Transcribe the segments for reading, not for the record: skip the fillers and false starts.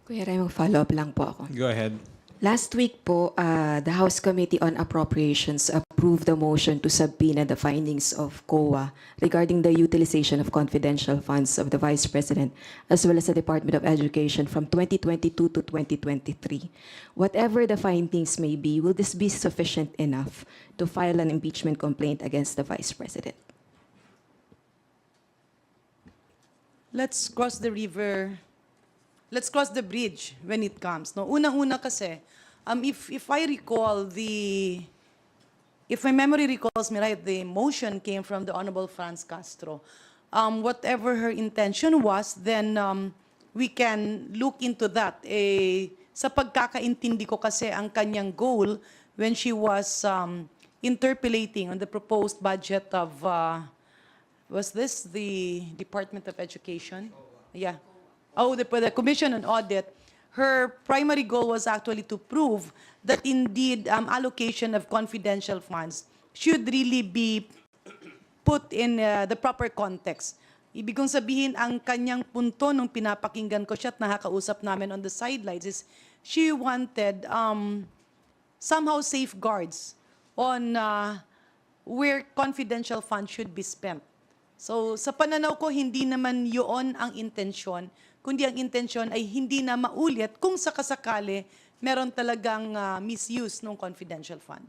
Kuya Ray, mag-follow-up lang po ako. Go ahead. Last week po, the House Committee on Appropriations approved the motion to subpoena the findings of COA regarding the utilization of confidential funds of the Vice President as well as the Department of Education from 2022 to 2023. Whatever the findings may be, will this be sufficient enough to file an impeachment complaint against the Vice President? Let's cross the river. Let's cross the bridge when it comes. No, unang-una kasi, if I recall if my memory recalls me right, the motion came from the Honorable Franz Castro. Whatever her intention was, then we can look into that. Sa pagkakaintindi ko kasi ang kanyang goal when she was interpolating on the proposed budget of was this the Department of Education? Yeah. Oh, the Commission on Audit. Her primary goal was actually to prove that indeed allocation of confidential funds should really be put in the proper context. Ibig kong sabihin, ang kanyang punto nung pinapakinggan ko siya at nakakausap namin on the sidelines is she wanted somehow safeguards on where confidential funds should be spent. So sa pananaw ko, hindi naman yun ang intensyon, kundi ang intensyon ay hindi na maulit kung sakasakali meron talagang misuse ng confidential fund.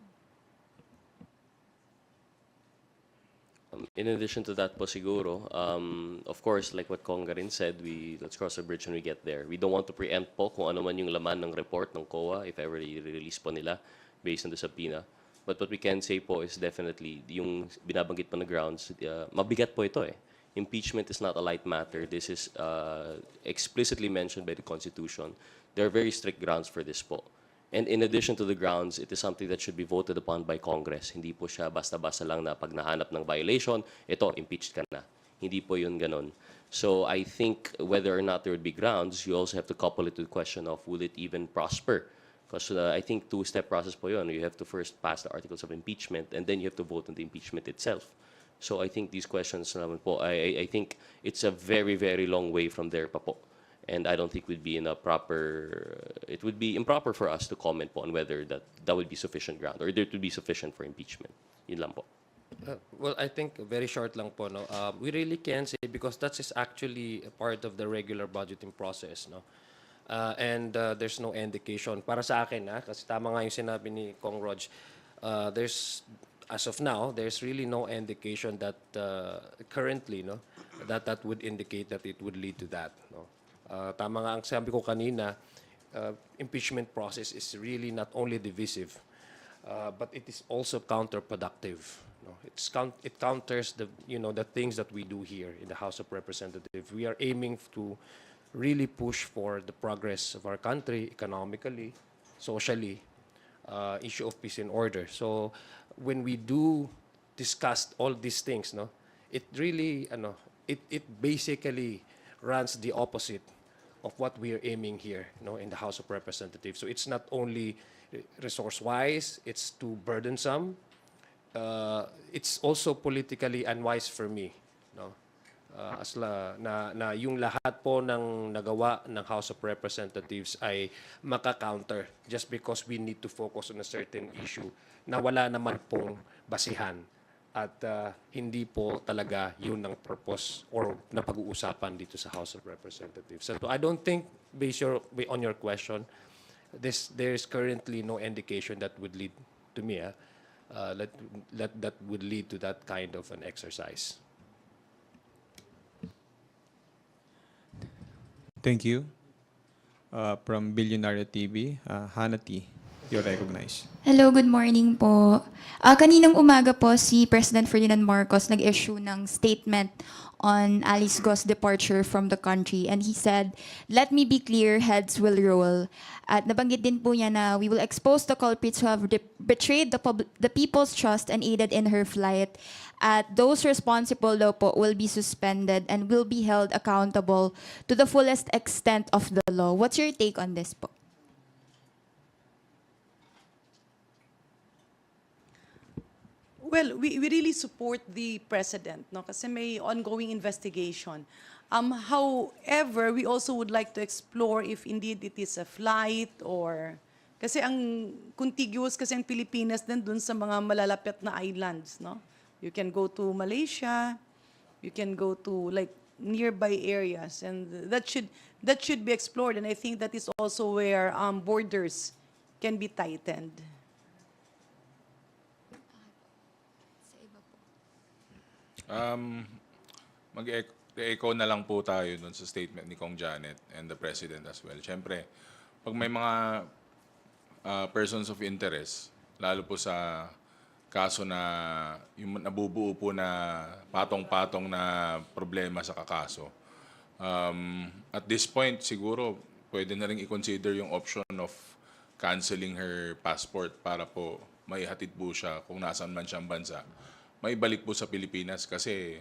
In addition to that po siguro, of course, like what Congarin said, let's cross the bridge when we get there. We don't want to preempt po kung ano man yung laman ng report ng COA if ever i-release po nila based on the subpoena. But what we can say po is definitely yung binabanggit po na grounds, mabigat po ito eh. Impeachment is not a light matter. This is explicitly mentioned by the Constitution. There are very strict grounds for this po. And in addition to the grounds, it is something that should be voted upon by Congress. Hindi po siya basta-basta lang na pag nahanap ng violation, ito, impeached ka na. Hindi po yun ganon. So I think whether or not there would be grounds, you also have to couple it to the question of will it even prosper? Because I think two-step process po yun. You have to first pass the articles of impeachment and then you have to vote on the impeachment itself. So I think these questions naman po, I think it's a very, very long way from there pa po. And I don't think it would be it would be improper for us to comment po on whether that would be sufficient ground or there to be sufficient for impeachment. Yun lang po. Well, I think very short lang po, no. We really can say because that is actually a part of the regular budgeting process, no. And there's no indication para sa akin, kasi tama nga yung sinabi ni Kong Rog. As of now, there's really no indication that currently, no, that would indicate that it would lead to that, no. Tama nga ang sabi ko kanina, impeachment process is really not only divisive, but it is also counterproductive. No? It counters the things that we do here in the House of Representatives. We are aiming to really push for the progress of our country economically, socially, issue of peace and order. So when we do discuss all these things, no, it really, it basically runs the opposite of what we are aiming here, in the House of Representatives. So it's not only resource-wise, it's too burdensome. It's also politically unwise for me, no. Na yung lahat po ng nagawa ng House of Representatives ay maka-counter just because we need to focus on a certain issue na wala naman pong basihan at hindi po talaga yun ang purpose or napag-uusapan dito sa House of Representatives. So I don't think, based on your question, there is currently no indication that would lead to me that would lead to that kind of an exercise. Thank you. From Billionaire TV, Hanati, you're recognized. Hello, good morning po. Kaninang umaga po si President Ferdinand Marcos nag-issue ng statement on Alice Go's departure from the country. And he said, "Let me be clear, heads will roll." At nabanggit din po niya na we will expose the culprits who have betrayed the people's trust and aided in her flight. At those responsible daw po will be suspended and will be held accountable to the fullest extent of the law. What's your take on this po? Well, we really support the president, no? Kasi may ongoing investigation. However, we also would like to explore if indeed it is a flight or kasi ang contiguous kasi ang Pilipinas din dun sa mga malalapit na islands, no? You can go to Malaysia, you can go to like nearby areas, and that should be explored. And I think that is also where borders can be tightened. Mag-echo na lang po tayo dun sa statement ni Kong Janet and the President as well. Siyempre, pag may mga persons of interest, lalo po sa kaso na yung nabubuo po na patong-patong na problema sa kakaso, at this point, siguro, pwede na rin i-consider yung option of canceling her passport para po maihatid po siya kung nasaan man siyang bansa. Maibalik po sa Pilipinas kasi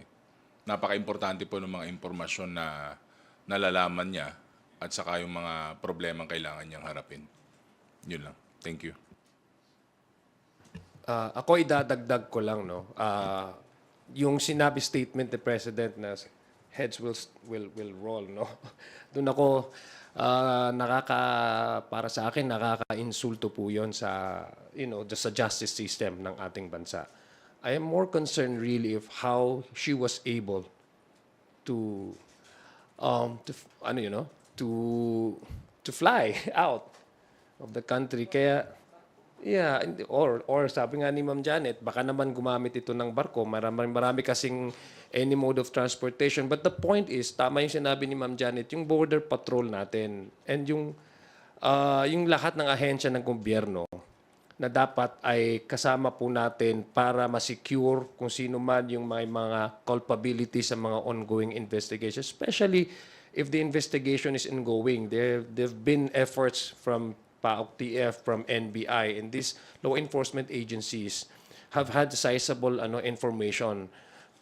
napaka-importante po ng mga impormasyon na nalalaman niya at saka yung mga problemang kailangan niyang harapin. Yun lang. Thank you. Ako idadagdag ko lang, no. Yung sinabi statement ni President na heads will roll, no. Doon ako para sa akin nakaka-insulto po 'yon sa sa justice system ng ating bansa. I am more concerned really of how she was able to to fly out of the country. Kaya yeah, or sabi nga ni Ma'am Janet, baka naman gumamit ito ng barko. Marami kasing any mode of transportation. But the point is, tama yung sinabi ni Ma'am Janet, yung border patrol natin and yung lahat ng ahensya ng gobyerno na dapat ay kasama po natin para ma-secure kung sino man yung may mga culpability sa mga ongoing investigation. Especially if the investigation is ongoing. There've been efforts from PAOK-TF, from NBI, and these law enforcement agencies have had sizable information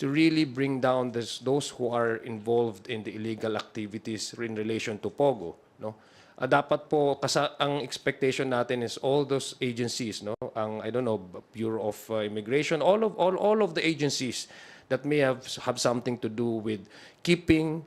to really bring down those who are involved in the illegal activities in relation to Pogo. No? Dapat po, ang expectation natin is all those agencies, no? Ang, I don't know, Bureau of Immigration, all of the agencies that may have something to do with keeping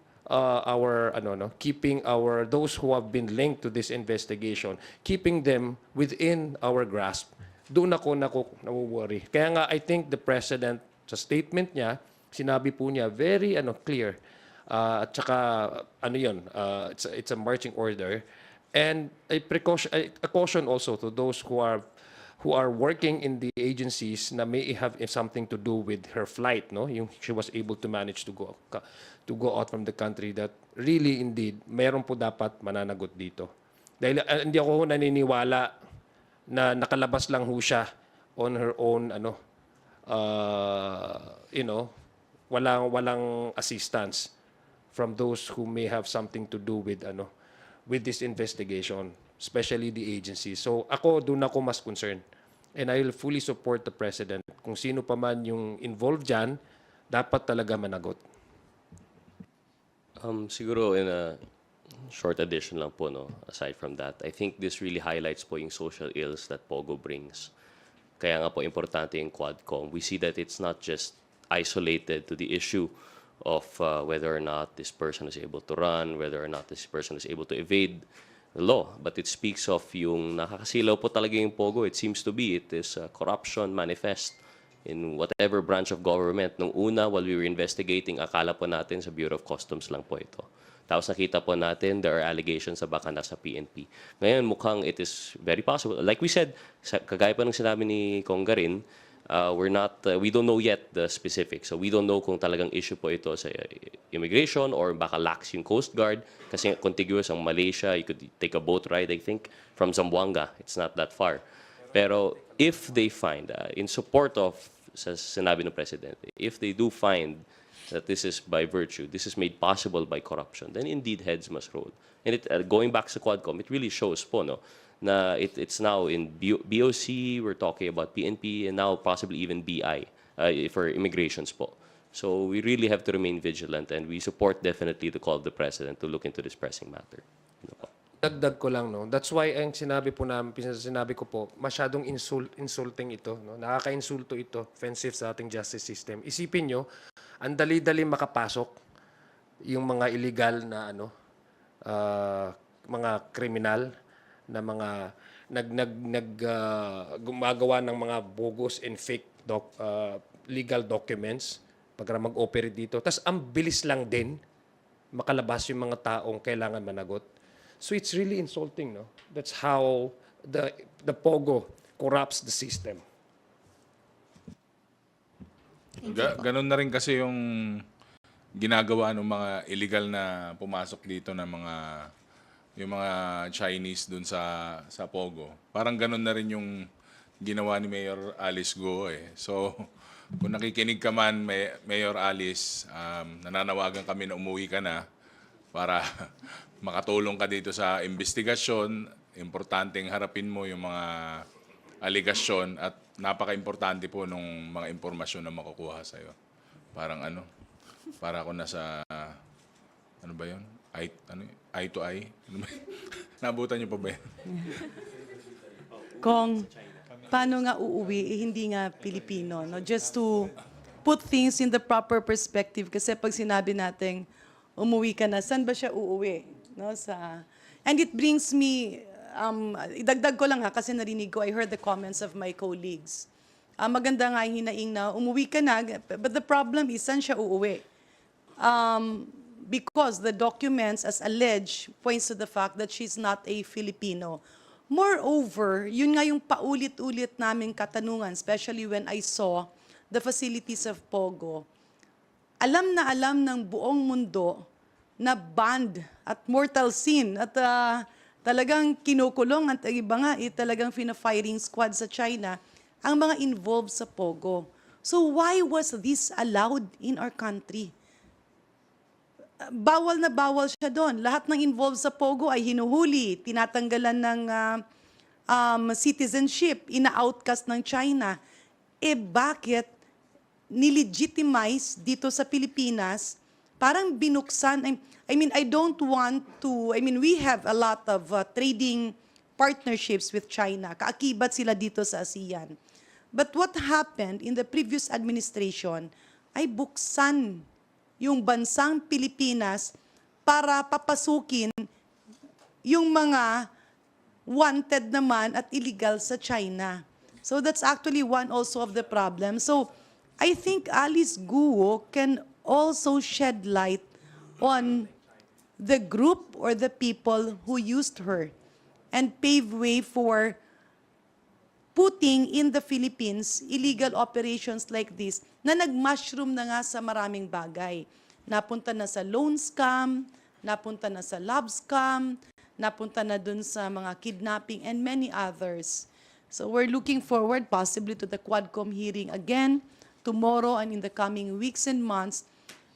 keeping those who have been linked to this investigation, keeping them within our grasp. Doon ako nawo-worry. Kaya nga I think the President sa statement niya, sinabi po niya very clear. At saka it's a marching order, and a caution also to those who are working in the agencies na may have something to do with her flight, no? She was able to manage to go out from the country, that really indeed mayroon po dapat mananagot dito. Dahil hindi ako naniniwala na nakalabas lang ho siya on her own walang assistance from those who may have something to do with this investigation, especially the agency. So ako doon ako mas concerned, and I will fully support the President. Kung sino pa man yung involved diyan, dapat talaga managot. Siguro in a short addition lang po, no, aside from that, I think this really highlights po yung social ills that Pogo brings. Kaya nga po importante yung Quadcom. We see that it's not just isolated to the issue of whether or not this person is able to run, whether or not this person is able to evade the law. But it speaks of yung nakakasilaw po talaga yung Pogo. It seems to be, it is corruption manifest in whatever branch of government. Nung una, while we were investigating, akala po natin sa Bureau of Customs lang po ito. Tapos nakita po natin, there are allegations sa baka nasa PNP. Ngayon, mukhang it is very possible. Like we said, kagaya pa ng sinabi ni Congarin, we don't know yet the specifics. So we don't know kung talagang issue po ito sa immigration or baka lax yung Coast Guard. Kasi contiguous ang Malaysia, you could take a boat ride, I think, from Zamboanga. It's not that far. Pero if they find, in support of sa sinabi ng President, if they do find that this is by virtue, this is made possible by corruption, then indeed heads must roll. And going back sa Quadcom, it really shows po, no, na it's now in BOC, we're talking about PNP, and now possibly even BI for immigrations po. So we really have to remain vigilant, and we support definitely the call of the President to look into this pressing matter. Ano po? Dagdag ko lang, no. That's why ang sinabi ko po, masyadong insulting ito, no. Nakaka-insulto ito, offensive sa ating justice system. Isipin nyo, ang dali-dali makapasok yung mga illegal na mga kriminal na mga gumagawa ng mga bogus and fake legal documents para mag-operate dito. Tas ang bilis lang din makalabas yung mga taong kailangan managot. So it's really insulting, no? That's how the POGO corrupts the system. Ganun na rin kasi yung ginagawa ng mga illegal na pumasok dito na yung mga Chinese dun sa Pogo. Parang ganun na rin yung ginawa ni Mayor Alice Go eh. So kung nakikinig ka man, Mayor Alice, nananawagan kami na umuwi ka na para makatulong ka dito sa investigasyon. Importanteng harapin mo yung mga aligasyon at napaka-importante po nung mga impormasyon na makukuha sa'yo. Parang para ako nasa, ano ba yun? Eye to eye? Ano ba yun? Nabutan niyo pa ba yun? Kung paano nga uuwi, hindi nga Pilipino. No? Just to put things in the proper perspective. Kasi pag sinabi natin, umuwi ka na, saan ba siya uuwi? No? And it brings me, idagdag ko lang kasi narinig ko, I heard the comments of my colleagues. Maganda nga yung hinaing na umuwi ka na, but the problem is, saan siya uuwi? Because the documents, as alleged, points to the fact that she's not a Filipino. Moreover, yun nga yung paulit-ulit naming katanungan, especially when I saw the facilities of Pogo. Alam na alam ng buong mundo na banned at mortal sin at talagang kinukulong at iba nga talagang fina-firing squad sa China ang mga involved sa Pogo. So why was this allowed in our country? Bawal na bawal siya doon. Lahat ng involved sa Pogo ay hinuhuli, tinatanggalan ng citizenship, ina-outcast ng China. Bakit nilegitimize dito sa Pilipinas? Parang binuksan. I don't want to, we have a lot of trading partnerships with China. Kaakibat sila dito sa ASEAN. But what happened in the previous administration ay buksan yung bansang Pilipinas para papasukin yung mga wanted naman at illegal sa China. So that's actually one also of the problems. So I think Alice Guo can also shed light on the group or the people who used her and pave way for putting in the Philippines illegal operations like this na nag-mushroom na nga sa maraming bagay. Napunta na sa loan scam, napunta na sa love scam, napunta na dun sa mga kidnapping and many others. So we're looking forward possibly to the Quadcom hearing again tomorrow and in the coming weeks and months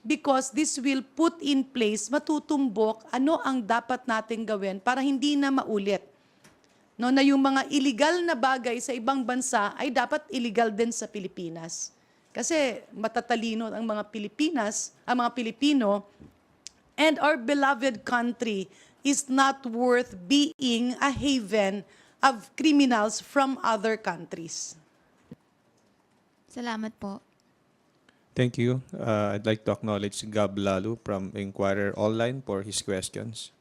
because this will put in place, matutumbok ano ang dapat natin gawin para hindi na maulit. No, na yung mga illegal na bagay sa ibang bansa ay dapat illegal din sa Pilipinas. Kasi matatalino ang mga Pilipino, and our beloved country is not worth being a haven of criminals from other countries. Salamat po. Thank you. I'd like to acknowledge Gab Lalu from Inquirer Online for his questions.